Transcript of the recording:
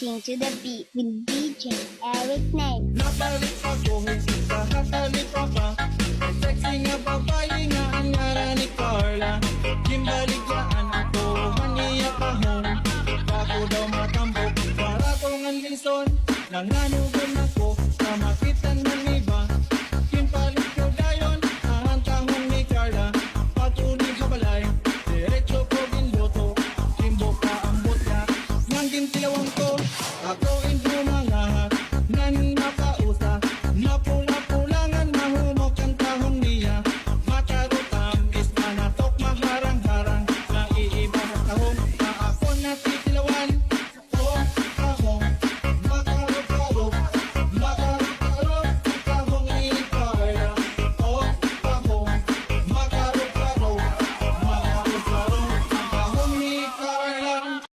dancing to the beat with DJ Eric Nate. Nabalik ako, sa hatali pa ba? May sexy nga babae nga ang ngaran ni Carla. Kimbaligyan ako, maniya pa hon. Bago daw matambok, para kong ang lison. Nanganugan ako, na makitan ng iba. Kimbalik ko dayon, ang tahong ni Carla. Patuloy sa balay, diretso ko ginboto. Kimbo ka ang botya, nang gintilawang ko. Ako